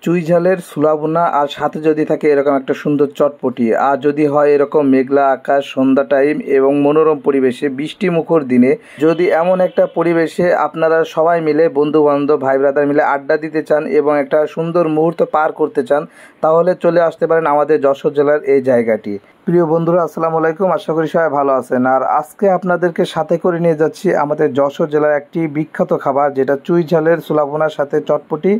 চুই ঝালের ছোলা ভুনা আর সাথে যদি থাকে এরকম একটা সুন্দর চটপটি, আর যদি হয় এরকম মেঘলা আকাশ, সন্ধ্যা টাইম এবং মনোরম পরিবেশে, বৃষ্টি মুখর দিনে যদি এমন একটা পরিবেশে আপনারা সবাই মিলে, বন্ধু বান্ধব, ভাই ব্রাদার মিলে আড্ডা দিতে চান এবং একটা সুন্দর মুহূর্ত পার করতে চান, তাহলে চলে আসতে পারেন আমাদের যশোর জেলার এই জায়গাটি। প্রিয় বন্ধুরা, আসসালামু আলাইকুম। আশা করি সবাই ভালো আছেন। আর আজকে আপনাদেরকে সাথে করে নিয়ে যাচ্ছি আমাদের যশোর জেলার একটি বিখ্যাত খাবার, যেটা চুই ঝালের ছোলা ভুনার সাথে চটপটি।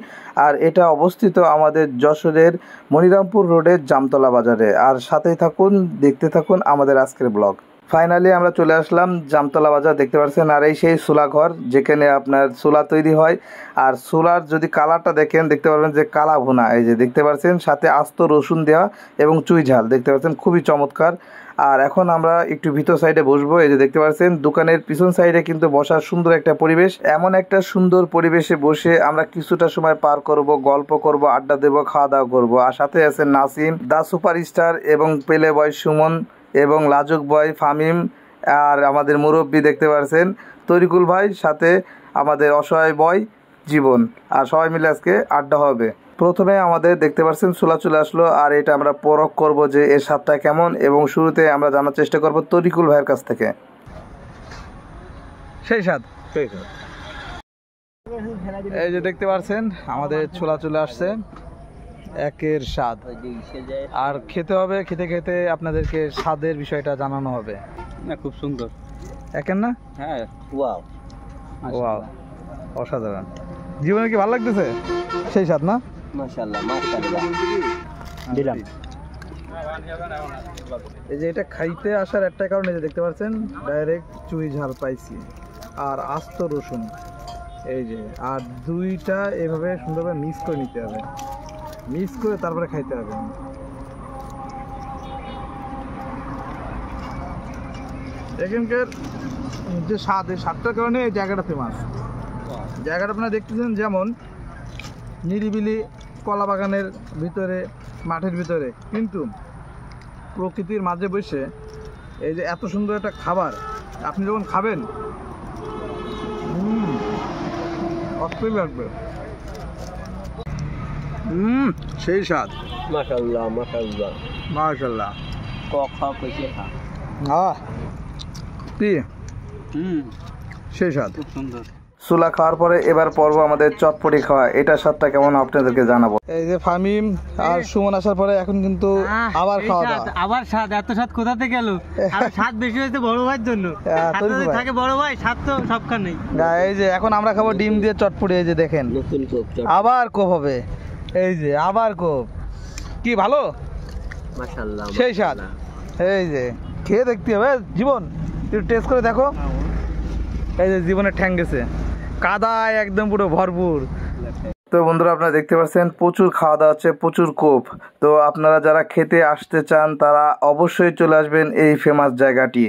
আর এটা অবস্থিত আমাদের যশোরের মনিরামপুর রোডের জামতলা বাজারে। আর সাথেই থাকুন, দেখতে থাকুন আমাদের আজকের ব্লগ। ফাইনালি আমরা চলে আসলাম জামতলা বাজার, দেখতে পাচ্ছেন। আর এই সেই ছোলা ঘর, যেখানে আপনার ছোলা তৈরি হয়। আর ছোলার যদি কালারটা দেখেন, দেখতে পারবেন যে কালা ভুনা, এই যে দেখতে পাচ্ছেন, সাথে আস্ত রসুন দেওয়া এবং চুই ঝাল, দেখতে পাচ্ছেন, খুবই চমৎকার। আর এখন আমরা একটু ভিতর সাইডে বসবো। এই যে দেখতে পাচ্ছেন, দোকানের পিছন সাইডে কিন্তু বসার সুন্দর একটা পরিবেশ। এমন একটা সুন্দর পরিবেশে বসে আমরা কিছুটা সময় পার করব, গল্প করব, আড্ডা দেবো, খাওয়া দাওয়া করবো। আর সাথে আছেন নাসিম দা সুপারস্টার এবং পেলে বয় সুমন এবং লাজুক বয় ফামিম, আর আমাদের মুরব্বী দেখতে পাচ্ছেন তরিকুল ভাই, সাথে আমাদের অসহায় বয় জীবন। আর সবাই মিলে আজকে আড্ডা হবে। প্রথমে আমাদের দেখতে পাচ্ছেন ছোলা চলে আসলো, আর এটা আমরা পরখ করব যে এর স্বাদটা কেমন, এবং শুরুতে আমরা জানার চেষ্টা করব তরিকুল ভাইয়ের কাছ থেকে। সেই স্বাদ, এই যে দেখতে পাচ্ছেন আমাদের ছোলা চলে আসছে, একের স্বাদ। আর খেতে হবে, খেতে খেতে আপনাদেরকে স্বাদের বিষয়টা জানানো হবে। না, খুব সুন্দর একের না? হ্যাঁ, ওয়াও ওয়াও, অসাধারণ। জীবনে কি ভালো লাগতেছে? সেই স্বাদ না? মাশাআল্লাহ, মাশাআল্লাহ দিলাম। এই যে এটা খাইতে আসার একটা কারণ, এই যে দেখতে পাচ্ছেন ডাইরেক্ট চুই ঝাল পাইছি আর আস্ত রসুন, এই যে। আর দুইটা এভাবে সুন্দরভাবে মিক্স করে নিতে হবে, মিক্স করে তারপরে খাইতে হবে। এখানকার যে স্বাদ, এই স্বাদটার কারণে এই জায়গাটা ফেমাস। জায়গাটা আপনারা দেখতেছেন যেমন নিরিবিলি কলা বাগানের ভিতরে, মাঠের ভিতরে, কিন্তু প্রকৃতির মাঝে বসে এই যে এত সুন্দর একটা খাবার আপনি যখন খাবেন, অস্থির লাগবে। সেই স্বাদ, মাশাআল্লাহ, মাশাআল্লাহ, মাশাআল্লাহ। কথা কইছে খা। কি সেই স্বাদ, খুব সুন্দর। ছোলা খাওয়ার পরে এবার পর্ব আমাদের চটপটি খাওয়া। এটা স্বাদটা কেমন আপনাদেরকে জানাবো। এই যে ফামিম আর সুমন আসার পরে এখন কিন্তু আবার খাওয়া দাওয়া, আবার স্বাদ। এত স্বাদ কোথা থেকে গেল? স্বাদ বেশি হয়েছে বড় ভাইয়ের জন্য, থাকে বড় ভাই, স্বাদ তো সবখানেই। এই যে এখন আমরা খাবো ডিম দিয়ে চটপটি। এই যে দেখেন, আবার কোপ হবে, এই যে আবার কোপ। কি ভালো, মাশাআল্লাহ, সেই স্বাদ। এই যে খেয়ে দেখতে হবে জীবন, একটু টেস্ট করে দেখো। এই যে জীবনের ঠ্যাং গেছে, কাদায় একদম পুরো ভরপুর। তো বন্ধুরা, আপনারা দেখতে পাচ্ছেন প্রচুর খাওয়া দাওয়া হচ্ছে, প্রচুর কোপ। তো আপনারা যারা খেতে আসতে চান তারা অবশ্যই চলে আসবেন এই ফেমাস জায়গাটি।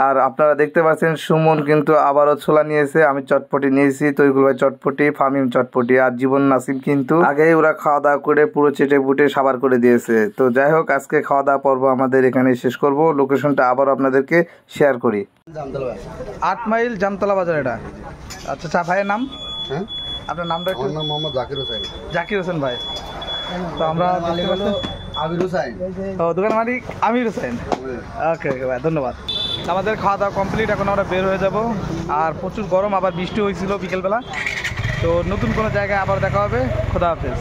আর আপনারা দেখতে পাচ্ছেন সুমন কিন্তু আবারও ছোলা নিয়েছে, আমি চটপটি নিয়েছি, তরিকুল ভাই চটপটি, ফামিম চটপটি, আর জীবন নাসিম কিন্তু আগেই ওরা খাওয়া দাওয়া করে পুরো চেটে পুটে সাবার করে দিয়েছে। তো যাই হোক, আজকে খাওয়া দাওয়া পর্ব আমাদের এখানে শেষ করব। লোকেশনটা আবার আপনাদেরকে শেয়ার করি। 8 মাইল জামতলা বাজার এটা। আচ্ছা, চা ভাইয়ের নাম? হ্যাঁ, আপনার নামটা? আমার নাম মোহাম্মদ জাকির হোসেন। জাকির হোসেন ভাই। তো আমরা আমির হোসেন, দোকান মালিক আমির হোসেন। ওকে ওকে ভাই, ধন্যবাদ। আমাদের খাওয়া দাওয়া কমপ্লিট, এখন আমরা বের হয়ে যাব। আর প্রচুর গরম, আবার বৃষ্টি হয়েছিল বিকেলবেলা। তো নতুন কোনো জায়গায় আবার দেখা হবে। খোদা হাফেজ।